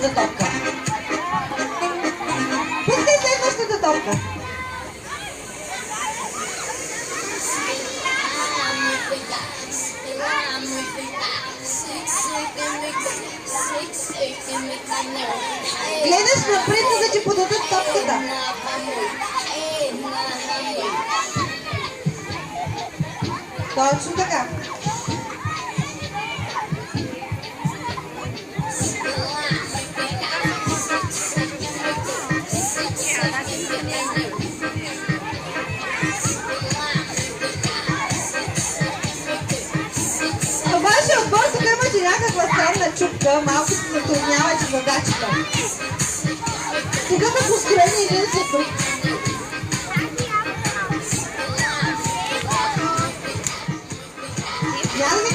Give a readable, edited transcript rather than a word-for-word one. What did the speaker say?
следващата топка. Пускай следващата топка. Гледаш напред, за да ти подадат топката. Точно така. Това ще отбор, тук имате някаква странна чупка, малко се затруднявате задачата. Тук са построени един за друг. Няма да